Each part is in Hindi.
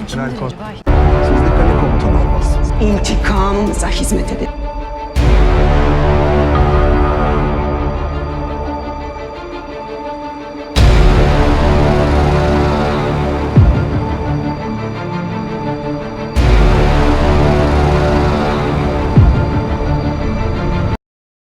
General Koç, siz de kale komutanı olmalısınız. İntikamımıza hizmet edin.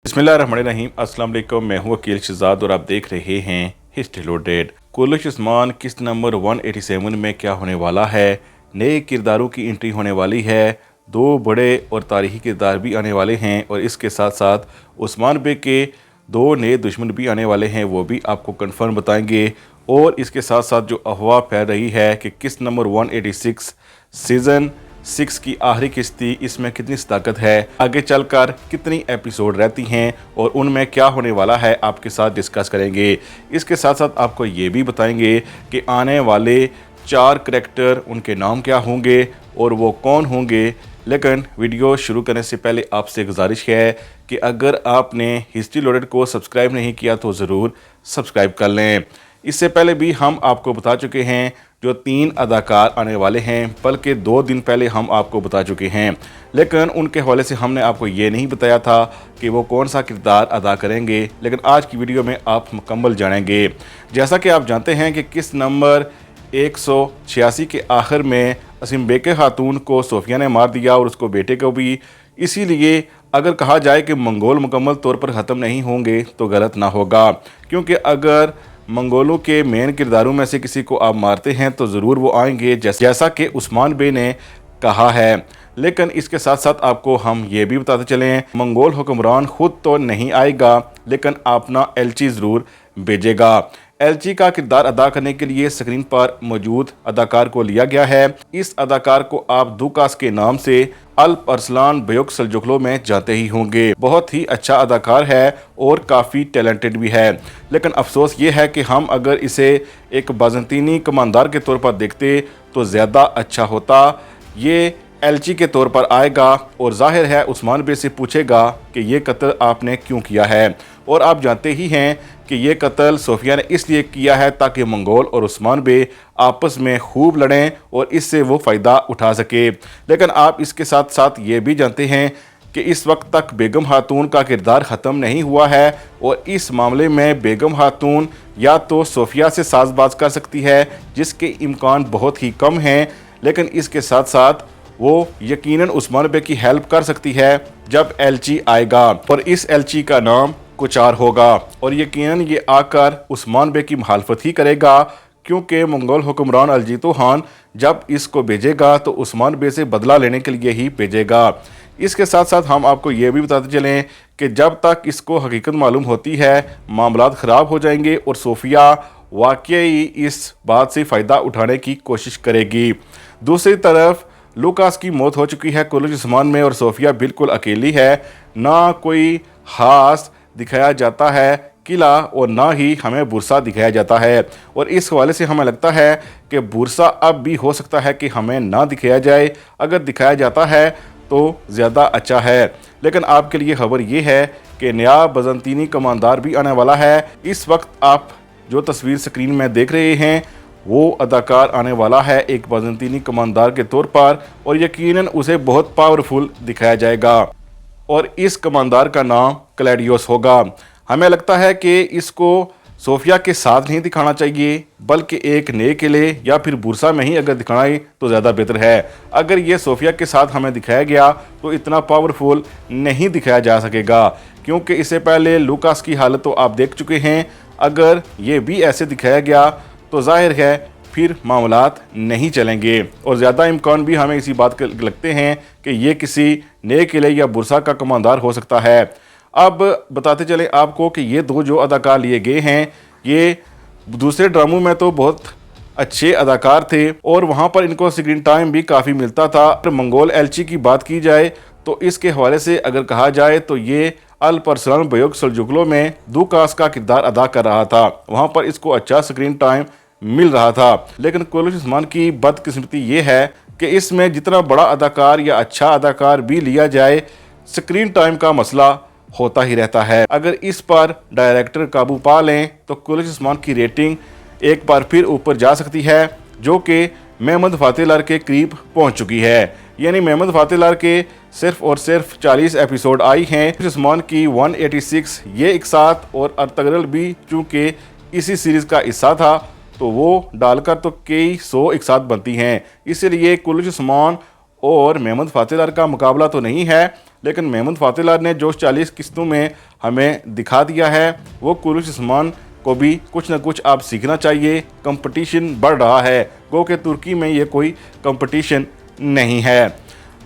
बिस्मिल्लाहिर्रहमानिर्रहीम अस्सलाम वालेकुम। मैं हूं वकील शहजाद और आप देख रहे हैं हिस्ट्री लोडेड। कुलश उस्मान किस्त नंबर 187 में क्या होने वाला है, नए किरदारों की एंट्री होने वाली है, दो बड़े और तारीखी किरदार भी आने वाले हैं और इसके साथ साथ उस्मान बे के दो नए दुश्मन भी आने वाले हैं, वो भी आपको कंफर्म बताएंगे। और इसके साथ साथ जो अफवाह फैल रही है कि किस्त नंबर 186 सीज़न 6 की आखिरी किस्ती, इसमें कितनी ताकत है, आगे चलकर कितनी एपिसोड रहती हैं और उनमें क्या होने वाला है, आपके साथ डिस्कस करेंगे। इसके साथ साथ आपको ये भी बताएंगे कि आने वाले 4 करैक्टर उनके नाम क्या होंगे और वो कौन होंगे। लेकिन वीडियो शुरू करने से पहले आपसे गुजारिश है कि अगर आपने हिस्ट्री लोडेड को सब्सक्राइब नहीं किया तो ज़रूर सब्सक्राइब कर लें। इससे पहले भी हम आपको बता चुके हैं जो 3 अदाकार आने वाले हैं, बल्कि 2 दिन पहले हम आपको बता चुके हैं, लेकिन उनके हवाले से हमने आपको ये नहीं बताया था कि वो कौन सा किरदार अदा करेंगे। लेकिन आज की वीडियो में आप मुकम्मल जानेंगे। जैसा कि आप जानते हैं कि किस्त नंबर 186 के आखिर में असीम बेके खातून को सोफिया ने मार दिया और उसको बेटे को भी। इसीलिए अगर कहा जाए कि मंगोल मुकम्मल तौर पर ख़त्म नहीं होंगे तो गलत ना होगा, क्योंकि अगर मंगोलों के मेन किरदारों में से किसी को आप मारते हैं तो ज़रूर वो आएंगे, जैसा कि उस्मान बे ने कहा है। लेकिन इसके साथ साथ आपको हम ये भी बताते चलें, मंगोल हुक्मरान खुद तो नहीं आएगा, लेकिन अपना एलची ज़रूर भेजेगा। एलची का किरदार अदा करने के लिए स्क्रीन पर मौजूद अदाकार को लिया गया है। इस अदाकार को आप दुकास के नाम से अल्प अरसलान बयोक सल्जुकलो में जाते ही होंगे। बहुत ही अच्छा अदाकार है और काफ़ी टैलेंटेड भी है। लेकिन अफसोस ये है कि हम अगर इसे एक बाज़ंतीनी कमांडर के तौर पर देखते तो ज़्यादा अच्छा होता। ये एलची के तौर पर आएगा और जाहिर है उस्मान बे से पूछेगा कि ये कत्ल आपने क्यों किया है। और आप जानते ही हैं कि ये कत्ल सोफिया ने इसलिए किया है ताकि मंगोल और उस्मान बे आपस में खूब लड़ें और इससे वो फ़ायदा उठा सके। लेकिन आप इसके साथ साथ ये भी जानते हैं कि इस वक्त तक बेगम खातून का किरदार ख़त्म नहीं हुआ है और इस मामले में बेगम खातून या तो सोफिया से साजबाज कर सकती है, जिसके इम्कान बहुत ही कम हैं, लेकिन इसके साथ साथ वो यकीनन उस्मान बे की हेल्प कर सकती है जब एलची आएगा और इस एलची का नाम कुचार होगा और यकीनन ये आकर उस्मान बे की मुखालफत ही करेगा, क्योंकि मंगोल हुक्मरान अलजीतो खान जब इसको भेजेगा तो उस्मान बे से बदला लेने के लिए ही भेजेगा। इसके साथ साथ हम आपको ये भी बताते चलें कि जब तक इसको हकीकत मालूम होती है मामलात ख़राब हो जाएंगे और सोफिया वाकई इस बात से फ़ायदा उठाने की कोशिश करेगी। दूसरी तरफ लुकास की मौत हो चुकी है कुलश उस्मान में और सोफिया बिल्कुल अकेली है। ना कोई ख़ास दिखाया जाता है किला और ना ही हमें बुरसा दिखाया जाता है और इस हवाले से हमें लगता है कि बुरसा अब भी हो सकता है कि हमें ना दिखाया जाए। अगर दिखाया जाता है तो ज़्यादा अच्छा है। लेकिन आपके लिए खबर ये है कि नया बाज़ंतीनी कमांडर भी आने वाला है। इस वक्त आप जो तस्वीर स्क्रीन में देख रहे हैं वो अदाकार आने वाला है एक बाज़ंतीनी कमांडर के तौर पर और यकीनन उसे बहुत पावरफुल दिखाया जाएगा और इस कमांडर का नाम क्लैडियोस होगा। हमें लगता है कि इसको सोफिया के साथ नहीं दिखाना चाहिए, बल्कि एक नए किले या फिर बुरसा में ही अगर दिखाएं तो ज़्यादा बेहतर है। अगर ये सोफिया के साथ हमें दिखाया गया तो इतना पावरफुल नहीं दिखाया जा सकेगा, क्योंकि इससे पहले लुकास की हालत तो आप देख चुके हैं। अगर ये भी ऐसे दिखाया गया तो जाहिर है फिर मामलात नहीं चलेंगे और ज़्यादा इम्कान भी हमें इसी बात के लगते हैं कि ये किसी नए किले या बुरसा का कमांडर हो सकता है। अब बताते चलें आपको कि ये दो जो अदाकार लिए गए हैं ये दूसरे ड्रामों में तो बहुत अच्छे अदाकार थे और वहाँ पर इनको स्क्रीन टाइम भी काफ़ी मिलता था। मंगोल एलची की बात की जाए तो इसके हवाले से अगर कहा जाए तो ये अल परसलान बयोक सल्जुकलो में दुकास का किरदार अदा कर रहा था, वहाँ पर इसको अच्छा स्क्रीन टाइम मिल रहा था। लेकिन कुलश उस्मान की बदकिस्मती ये है कि इसमें जितना बड़ा अदाकार या अच्छा अदाकार भी लिया जाए स्क्रीन टाइम का मसला होता ही रहता है। अगर इस पर डायरेक्टर काबू पा लें तो कुलश उस्मान की रेटिंग एक बार फिर ऊपर जा सकती है, जो कि मेहमद फातिह लार के करीब पहुंच चुकी है। यानी मेहमद फातिह लार के सिर्फ और सिर्फ 40 एपिसोड आई हैं। उस्मान की 186 ये एक साथ, और अर्तगरल भी चूँकि इसी सीरीज़ का हिस्सा था तो वो डालकर तो कई 100 एक साथ बनती हैं। इसीलिए कुलुश उस्मान और मेहमद फातिह लार का मुकाबला तो नहीं है, लेकिन मेहमद फातिह लार ने जो 40 किस्तों में हमें दिखा दिया है वो कुलुश उस्मान को भी कुछ ना कुछ आप सीखना चाहिए। कंपटीशन बढ़ रहा है, गो के तुर्की में ये कोई कंपटीशन नहीं है।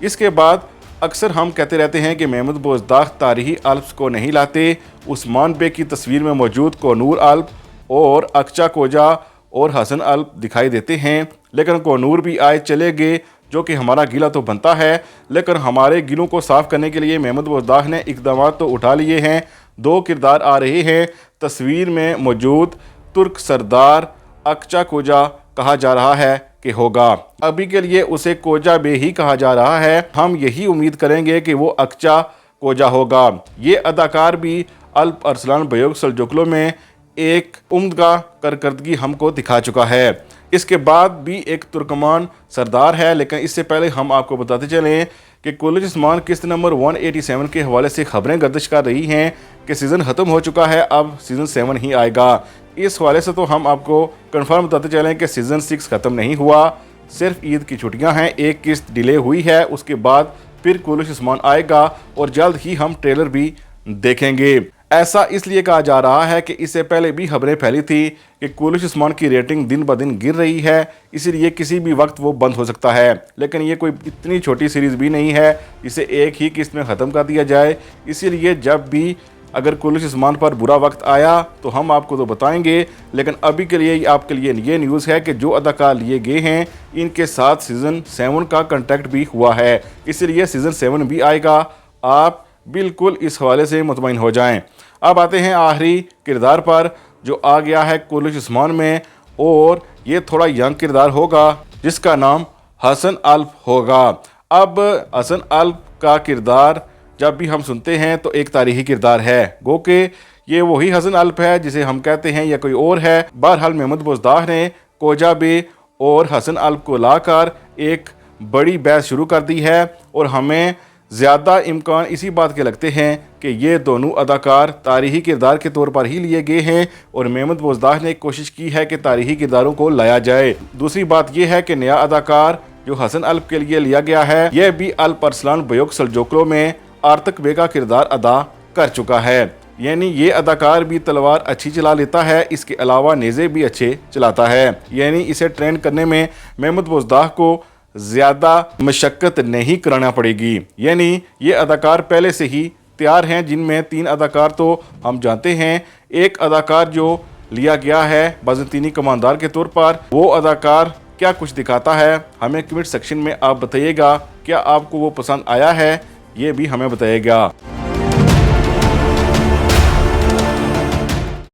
इसके बाद अक्सर हम कहते रहते हैं कि मेहमद बोजदाग तारीखी अल्प्स को नहीं लाते। उस्मान बे की तस्वीर में मौजूद कोनूर अल्प और अक्चा कोजा और हसन अल्प दिखाई देते हैं, लेकिन कोनूर भी आए चले गए, जो कि हमारा गिला तो बनता है। लेकिन हमारे गिलों को साफ़ करने के लिए मेहमद बोजदाग ने इकदाम तो उठा लिए हैं। 2 किरदार आ रहे हैं। तस्वीर में मौजूद तुर्क सरदार अक्चा कोजा कहा जा रहा है कि होगा। अभी के लिए उसे कोजा बे ही कहा जा रहा है। हम यही उम्मीद करेंगे कि वो अक्चा कोजा होगा। ये अदाकार भी अल्प अरसलान बयोग सल्जुकलो में एक उम्दा कारकर्दगी हमको दिखा चुका है। इसके बाद भी एक तुर्कमान सरदार है, लेकिन इससे पहले हम आपको बताते चलें कि कुलुश उस्मान किस्त नंबर 187 के हवाले से खबरें गर्दिश कर रही हैं कि सीज़न ख़त्म हो चुका है, अब सीज़न 7 ही आएगा। इस हवाले से तो हम आपको कन्फर्म बताते चलें कि सीज़न 6 ख़त्म नहीं हुआ, सिर्फ ईद की छुट्टियां हैं, एक किस्त डिले हुई है। उसके बाद फिर कुलुश उस्मान आएगा और जल्द ही हम ट्रेलर भी देखेंगे। ऐसा इसलिए कहा जा रहा है कि इससे पहले भी खबरें फैली थी कि कुलुश उस्मान की रेटिंग दिन ब दिन गिर रही है, इसीलिए किसी भी वक्त वो बंद हो सकता है। लेकिन ये कोई इतनी छोटी सीरीज़ भी नहीं है जिसे एक ही किस्त में ख़त्म कर दिया जाए। इसीलिए जब भी अगर कुलुश उस्मान पर बुरा वक्त आया तो हम आपको तो बताएंगे, लेकिन अभी के लिए आपके लिए ये न्यूज़ है कि जो अदाकार लिए गए हैं इनके साथ सीज़न 7 का कॉन्ट्रैक्ट भी हुआ है, इसलिए सीज़न 7 भी आएगा। आप बिल्कुल इस हवाले से मुतमईन हो जाएं। अब आते हैं आखिरी किरदार पर जो आ गया है कुलुश उस्मान में, और ये थोड़ा यंग किरदार होगा जिसका नाम हसन अल्प होगा। अब हसन अल्प का किरदार जब भी हम सुनते हैं तो एक तारीखी किरदार है, गो के ये वही हसन अल्प है जिसे हम कहते हैं या कोई और है। बहरहाल मेहमद बोजदाग ने कोजा बे और हसन अल्प को लाकर एक बड़ी बहस शुरू कर दी है, और हमें ज़्यादा इम्कान इसी बात के लगते हैं कि ये दोनों अदाकार तारीखी किरदार के तौर पर ही लिए गए हैं, और मेहमद बोजदाग ने कोशिश की है कि तारीखी किरदारों को लाया जाए। दूसरी बात यह है कि नया अदाकार जो हसन अल्प के लिए लिया गया है यह भी अल्प अरसलान बयोग सल्जुकलो में आर्तक बे का किरदार अदा कर चुका है। यानी ये अदाकार भी तलवार अच्छी चला लेता है, इसके अलावा नेज़े भी अच्छे चलाता है। यानी इसे ट्रेन करने में मेहमद बोजदाग को ज़्यादा मशक्क़त नहीं कराना पड़ेगी। यानी ये अदाकार पहले से ही तैयार हैं, जिनमें 3 अदाकार तो हम जानते हैं। एक अदाकार जो लिया गया है बाज़ंतीनी कमांडर के तौर पर, वो अदाकार क्या कुछ दिखाता है हमें कमेंट सेक्शन में आप बताइएगा। क्या आपको वो पसंद आया है ये भी हमें बताइएगा।